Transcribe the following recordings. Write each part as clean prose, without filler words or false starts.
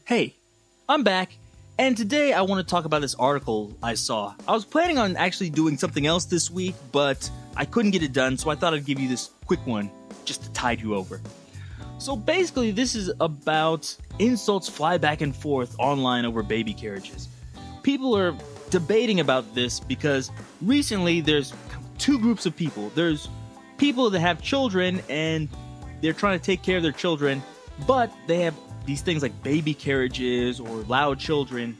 Hey, I'm back, and today I want to talk about this article I saw. I was planning on actually doing something else this week, but I couldn't get it done, so I thought I'd give you this quick one just to tide you over. So basically, this is about insults fly back and forth online over baby carriages. People are debating about this because recently there's two groups of people. There's people that have children and they're trying to take care of their children, but they have these things like baby carriages or loud children.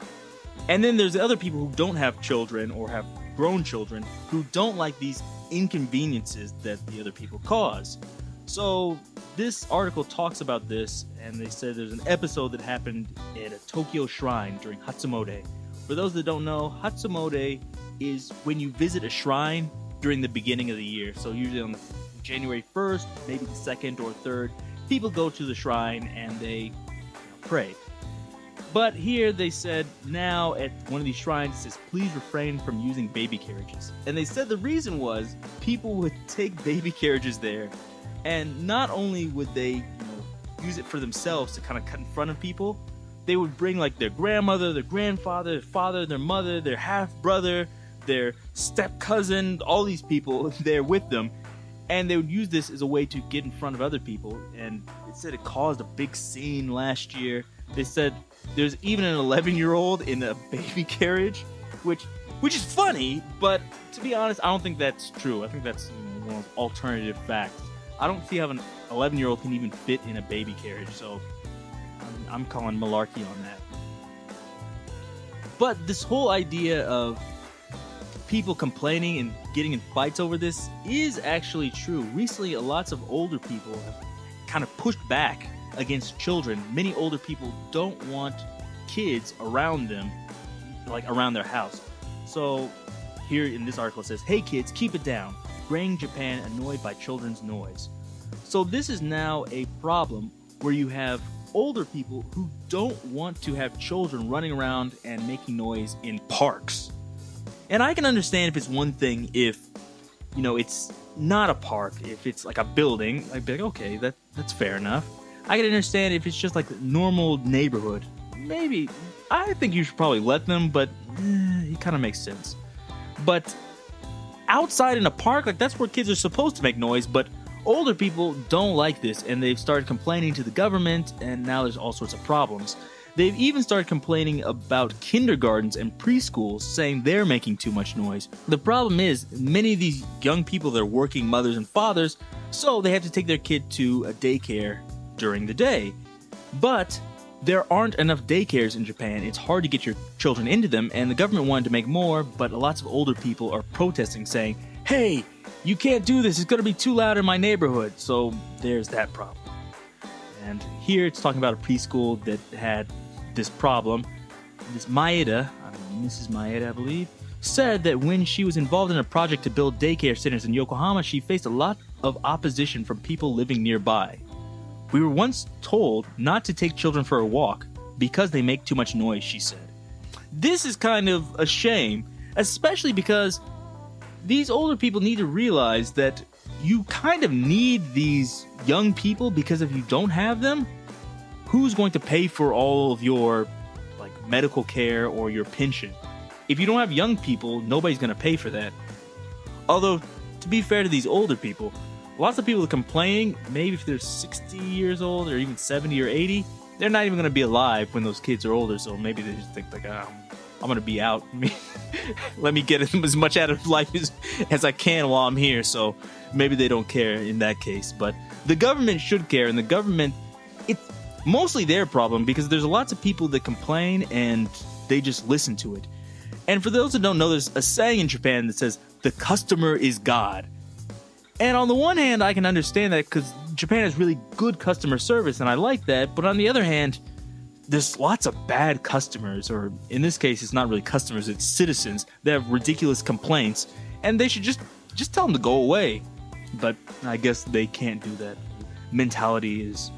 And then there's the other people who don't have children or have grown children who don't like these inconveniences that the other people cause. So this article talks about this, and they said there's an episode that happened at a Tokyo shrine during Hatsumode. For those that don't know, Hatsumode is when you visit a shrine during the beginning of the year. So usually on the January 1st, maybe the 2nd or 3rd, people go to the shrine and they pray. But here they said now at one of these shrines, it says, please refrain from using baby carriages. And they said the reason was people would take baby carriages there, and not only would they use it for themselves to kind of cut in front of people, they would bring like their grandmother, their grandfather, their father, their mother, their half-brother, their step-cousin, all these people there with them. And they would use this as a way to get in front of other people. And it said it caused a big scene last year. They said there's even an 11-year-old in a baby carriage, which is funny, but to be honest, I don't think that's true. I think that's one of those alternative facts. I don't see how an 11-year-old can even fit in a baby carriage, so I'm calling malarkey on that. But this whole idea of people complaining and getting in fights over this is actually true. Recently, lots of older people have kind of pushed back against children. Many older people don't want kids around them, like around their house. So here in this article it says, hey kids, keep it down. Graying Japan annoyed by children's noise. So this is now a problem where you have older people who don't want to have children running around and making noise in parks. And I can understand if it's one thing if, it's not a park. If it's like a building, I'd be like, okay, that's fair enough. I can understand if it's just like a normal neighborhood. Maybe, I think you should probably let them, but it kind of makes sense. But outside in a park, like that's where kids are supposed to make noise, but older people don't like this, and they've started complaining to the government, and now there's all sorts of problems. They've even started complaining about kindergartens and preschools, saying they're making too much noise. The problem is, many of these young people, they're working mothers and fathers, so they have to take their kid to a daycare during the day. But there aren't enough daycares in Japan. It's hard to get your children into them, and the government wanted to make more, but lots of older people are protesting, saying, hey, you can't do this, it's going to be too loud in my neighborhood. So there's that problem. And here it's talking about a preschool that had this problem. This Mrs. Maeda, I believe, said that when she was involved in a project to build daycare centers in Yokohama, she faced a lot of opposition from people living nearby. We were once told not to take children for a walk because they make too much noise, she said. This is kind of a shame, especially because these older people need to realize that you kind of need these young people, because if you don't have them, who's going to pay for all of your medical care or your pension? If you don't have young people, nobody's going to pay for that. Although, to be fair to these older people, lots of people are complaining, maybe if they're 60 years old or even 70 or 80, they're not even going to be alive when those kids are older, so maybe they just think I'm going to be out. Let me get as much out of life as I can while I'm here, so maybe they don't care in that case. But the government should care, and the government, it's mostly their problem, because there's lots of people that complain and they just listen to it. And for those that don't know, there's a saying in Japan that says, the customer is God. And on the one hand, I can understand that because Japan has really good customer service, and I like that. But on the other hand, there's lots of bad customers, or in this case, it's not really customers, it's citizens that have ridiculous complaints, and they should just tell them to go away. But I guess they can't do that. Mentality is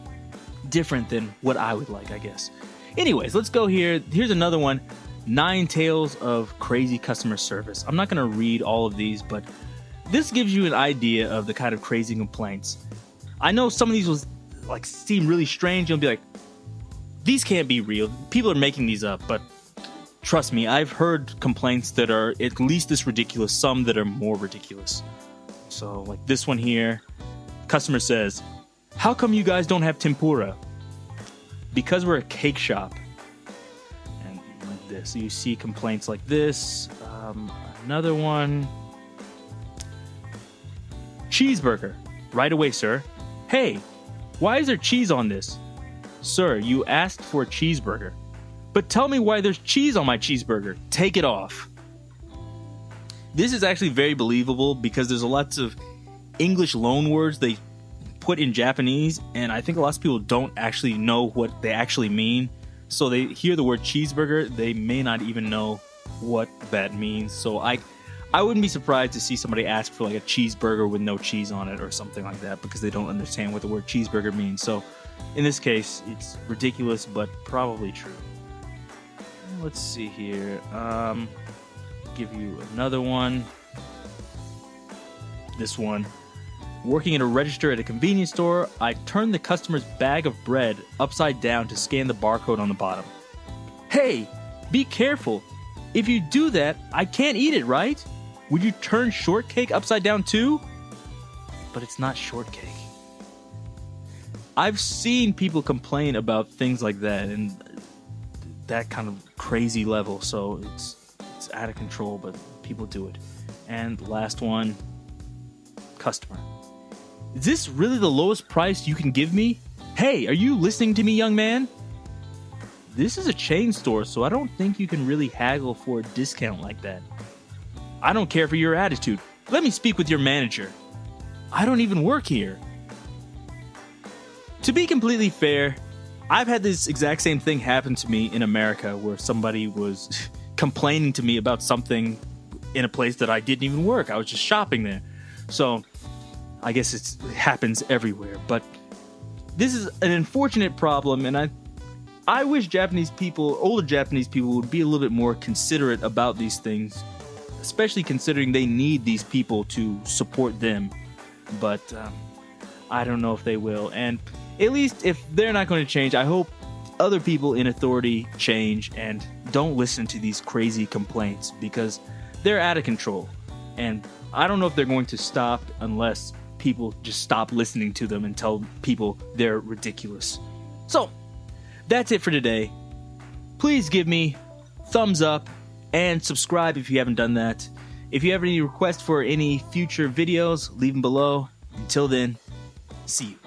different than what I would like, I guess. Anyways, let's go here. Here's another one. 9 tales of crazy customer service. I'm not going to read all of these, but this gives you an idea of the kind of crazy complaints. I know some of these will seem really strange. You'll be like, these can't be real. People are making these up, but trust me, I've heard complaints that are at least this ridiculous, some that are more ridiculous. So, like this one here, customer says, "How come you guys don't have tempura?" Because we're a cake shop. And like this, you see complaints like this. Another one. Cheeseburger. Right away, sir. Hey, why is there cheese on this? Sir, you asked for a cheeseburger. But tell me why there's cheese on my cheeseburger. Take it off. This is actually very believable because there's lots of English loan words they put in Japanese, and I think lots of people don't actually know what they actually mean. So they hear the word cheeseburger, they may not even know what that means. So I wouldn't be surprised to see somebody ask for like a cheeseburger with no cheese on it or something like that because they don't understand what the word cheeseburger means. So in this case, it's ridiculous, but probably true. Let's see here. Give you another one. This one. Working at a register at a convenience store, I turned the customer's bag of bread upside down to scan the barcode on the bottom. Hey, be careful. If you do that, I can't eat it, right? Would you turn shortcake upside down too? But it's not shortcake. I've seen people complain about things like that and that kind of crazy level, so it's out of control, but people do it. And last one, customer. Is this really the lowest price you can give me? Hey, are you listening to me, young man? This is a chain store, so I don't think you can really haggle for a discount like that. I don't care for your attitude. Let me speak with your manager. I don't even work here. To be completely fair, I've had this exact same thing happen to me in America where somebody was complaining to me about something in a place that I didn't even work. I was just shopping there. So I guess it happens everywhere. But this is an unfortunate problem, and I wish Japanese people, older Japanese people, would be a little bit more considerate about these things, especially considering they need these people to support them. But I don't know if they will. And at least if they're not going to change, I hope other people in authority change and don't listen to these crazy complaints because they're out of control. And I don't know if they're going to stop unless people just stop listening to them and tell people they're ridiculous. So, that's it for today. Please give me thumbs up and subscribe if you haven't done that. If you have any requests for any future videos, leave them below. Until then, see you.